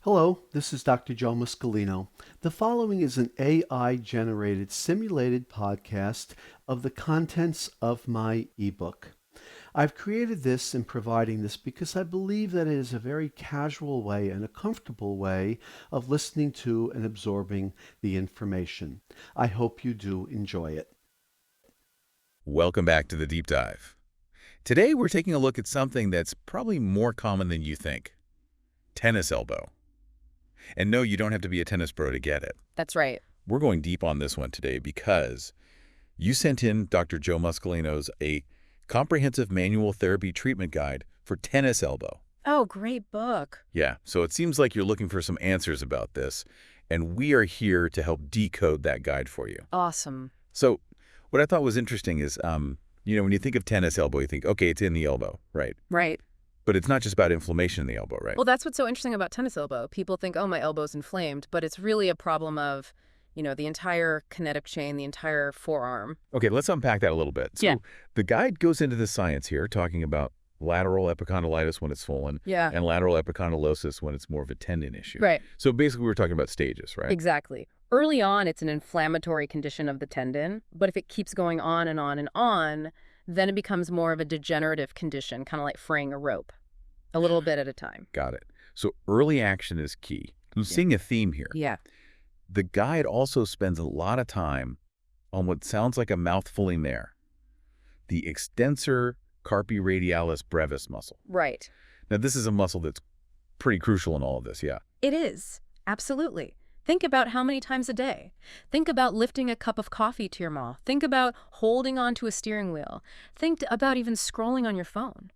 Hello, this is Dr. Joe Muscolino. The following is an AI-generated simulated podcast of the contents of my ebook. I've created this and providing this because I believe that it is a very casual way and a comfortable way of listening to and absorbing the information. I hope you do enjoy it. Welcome back to the Deep Dive. Today we're taking a look at something that's probably more common than you think. Tennis elbow. And no, you don't have to be a tennis pro to get it. That's right. We're going deep on this one today because you sent in Dr. Joe Muscolino's A Comprehensive Manual Therapy Treatment Guide for Tennis Elbow. Oh, great book. Yeah, so it seems like you're looking for some answers about this, and we are here to help decode that guide for you. Awesome. So what I thought was interesting is, when you think of tennis elbow, you think, okay, it's in the elbow, right? Right. But it's not just about inflammation in the elbow, right? Well, that's what's so interesting about tennis elbow. People think, oh, my elbow's inflamed, but it's really a problem of, the entire kinetic chain, the entire forearm. Okay, let's unpack that a little bit. So the guide goes into the science here, talking about lateral epicondylitis when it's swollen, and lateral epicondylosis when it's more of a tendon issue. Right. So basically we're talking about stages, right? Exactly. Early on, it's an inflammatory condition of the tendon, but if it keeps going on and on and on, then it becomes more of a degenerative condition, kind of like fraying a rope, a little bit at a time. Got it. So early action is key. I'm seeing a theme here. Yeah. The guide also spends a lot of time on what sounds like a mouthfulling there, the extensor carpi radialis brevis muscle. Right. Now, this is a muscle that's pretty crucial in all of this, yeah. It is. Absolutely. Think about how many times a day. Think about lifting a cup of coffee to your mouth. Think about holding onto a steering wheel. Think about even scrolling on your phone.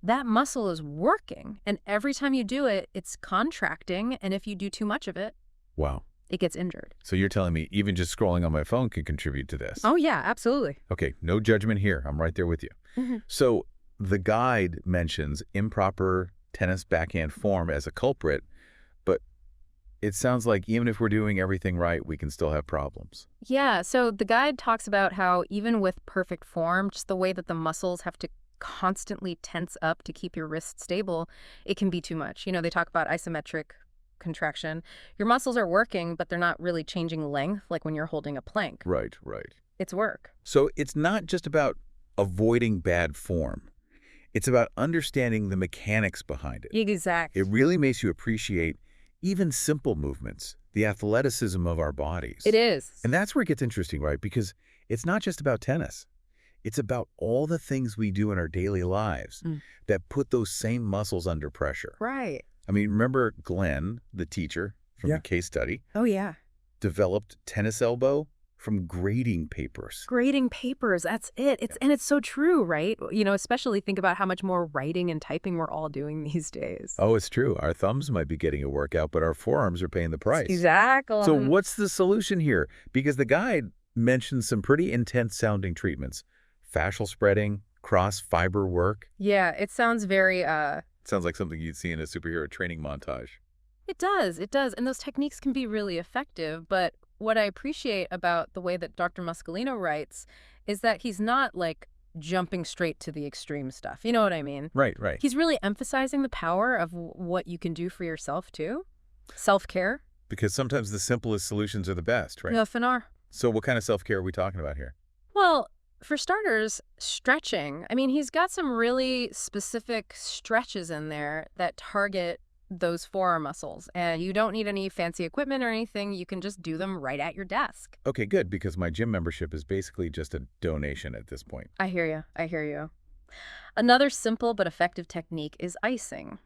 That muscle is working, and every time you do it, it's contracting, and if you do too much of it, wow, it gets injured. So you're telling me even just scrolling on my phone can contribute to this? Oh, yeah, absolutely. Okay, no judgment here. I'm right there with you. Mm-hmm. So the guide mentions improper tennis backhand form as a culprit, but it sounds like even if we're doing everything right, we can still have problems. Yeah, so the guide talks about how even with perfect form, just the way that the muscles have to constantly tense up to keep your wrist stable, it can be too much. They talk about isometric contraction. Your muscles are working, but they're not really changing length like when you're holding a plank. Right, right. It's work. So it's not just about avoiding bad form. It's about understanding the mechanics behind it. Exactly. It really makes you appreciate even simple movements, the athleticism of our bodies. It is. And that's where it gets interesting, right? Because it's not just about tennis. It's about all the things we do in our daily lives that put those same muscles under pressure. Right. I mean, remember Glenn, the teacher from the case study, Oh, yeah. developed tennis elbow from grading papers. Grading papers, that's it. And it's so true, right? Especially think about how much more writing and typing we're all doing these days. Oh, it's true. Our thumbs might be getting a workout, but our forearms are paying the price. Exactly. So what's the solution here? Because the guide mentions some pretty intense sounding treatments. Fascial spreading, cross fiber work. Yeah, it sounds very... Sounds like something you'd see in a superhero training montage. It does. And those techniques can be really effective, but what I appreciate about the way that Dr. Muscolino writes is that he's not like jumping straight to the extreme stuff. You know what I mean? Right, right. He's really emphasizing the power of what you can do for yourself too. Self-care. Because sometimes the simplest solutions are the best, right? Yeah, Finar. So what kind of self-care are we talking about here? Well, for starters, stretching. I mean, he's got some really specific stretches in there that target those forearm muscles. And you don't need any fancy equipment or anything. You can just do them right at your desk. Okay, good, because my gym membership is basically just a donation at this point. I hear you. Another simple but effective technique is icing.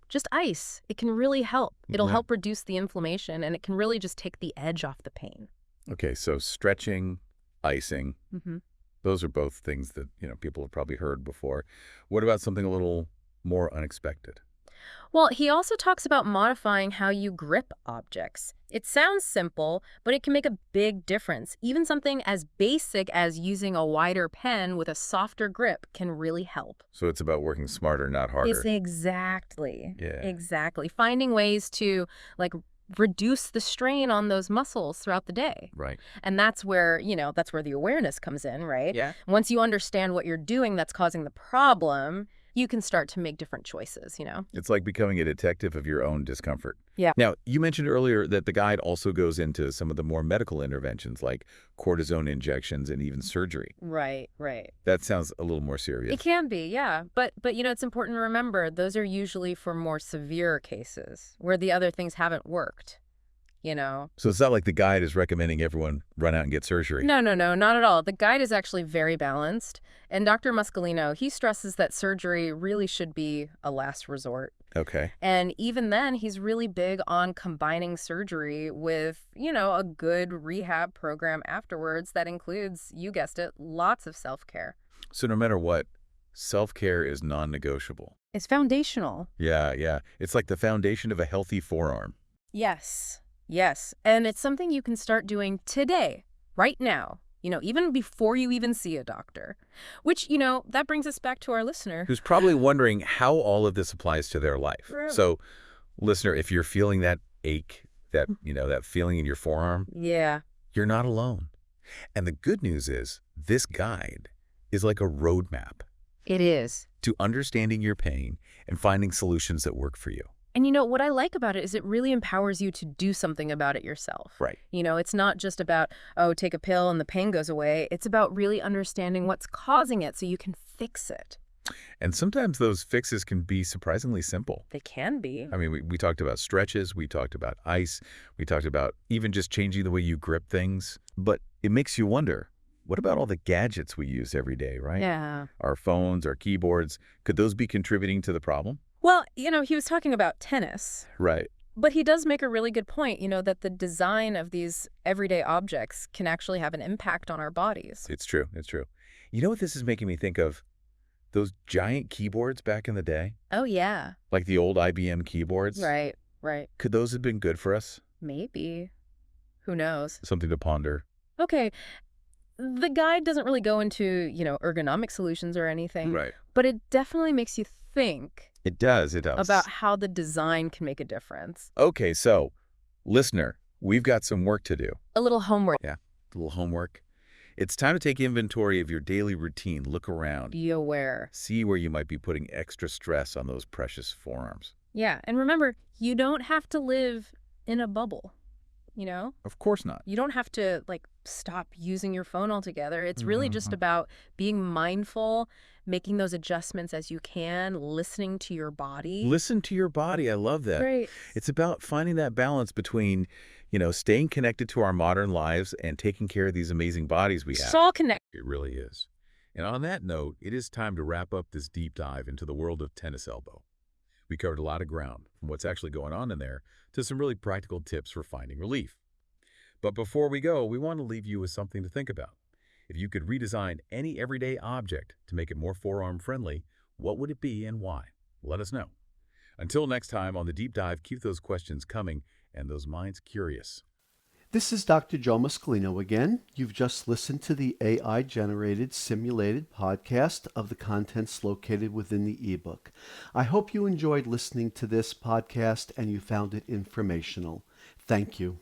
Just ice. It can really help. It'll help reduce the inflammation, and it can really just take the edge off the pain. Okay, so stretching, icing, those are both things that, people have probably heard before. What about something a little more unexpected? Well, he also talks about modifying how you grip objects. It sounds simple, but it can make a big difference. Even something as basic as using a wider pen with a softer grip can really help. So it's about working smarter, not harder. It's exactly. Yeah. Exactly. Finding ways to, reduce the strain on those muscles throughout the day. Right. And that's where, the awareness comes in, right? Yeah. Once you understand what you're doing that's causing the problem, you can start to make different choices, It's like becoming a detective of your own discomfort. Yeah. Now, you mentioned earlier that the guide also goes into some of the more medical interventions like cortisone injections and even surgery. Right. That sounds a little more serious. It can be, yeah. But it's important to remember those are usually for more severe cases where the other things haven't worked. So it's not like the guide is recommending everyone run out and get surgery. No, not at all. The guide is actually very balanced. And Dr. Muscolino, he stresses that surgery really should be a last resort. Okay. And even then, he's really big on combining surgery with, a good rehab program afterwards that includes, you guessed it, lots of self-care. So no matter what, self-care is non-negotiable. It's foundational. Yeah. It's like the foundation of a healthy forearm. Yes. And it's something you can start doing today, right now, even before you even see a doctor. Which, that brings us back to our listener. Who's probably wondering how all of this applies to their life. Right. So, listener, if you're feeling that ache, that feeling in your forearm, Yeah. you're not alone. And the good news is this guide is like a roadmap It is. to understanding your pain and finding solutions that work for you. And what I like about it is it really empowers you to do something about it yourself. Right. It's not just about, take a pill and the pain goes away. It's about really understanding what's causing it so you can fix it. And sometimes those fixes can be surprisingly simple. They can be. I mean, we talked about stretches, we talked about ice, we talked about even just changing the way you grip things. But it makes you wonder, what about all the gadgets we use every day, right? Yeah. Our phones, our keyboards, could those be contributing to the problem? Well, he was talking about tennis. Right. But he does make a really good point, that the design of these everyday objects can actually have an impact on our bodies. It's true. You know what this is making me think of? Those giant keyboards back in the day? Oh, yeah. Like the old IBM keyboards? Right. Could those have been good for us? Maybe. Who knows? Something to ponder. Okay. The guide doesn't really go into, ergonomic solutions or anything. Right. But it definitely makes you think It does. about how the design can make a difference. Okay, so, listener, we've got some work to do. A little homework. Yeah, a little homework. It's time to take inventory of your daily routine. Look around. Be aware. See where you might be putting extra stress on those precious forearms. Yeah, and remember, you don't have to live in a bubble, Of course not. You don't have to, stop using your phone altogether. It's really just about being mindful, making those adjustments as you can, listening to your body. Listen to your body. I love that. Right. It's about finding that balance between, staying connected to our modern lives and taking care of these amazing bodies we have. It's all connected. It really is. And on that note, it is time to wrap up this deep dive into the world of tennis elbow. We covered a lot of ground, from what's actually going on in there to some really practical tips for finding relief. But before we go, we want to leave you with something to think about. If you could redesign any everyday object to make it more forearm friendly, what would it be and why? Let us know. Until next time on the Deep Dive, keep those questions coming and those minds curious. This is Dr. Joe Muscolino again. You've just listened to the AI-generated simulated podcast of the contents located within the ebook. I hope you enjoyed listening to this podcast and you found it informational. Thank you.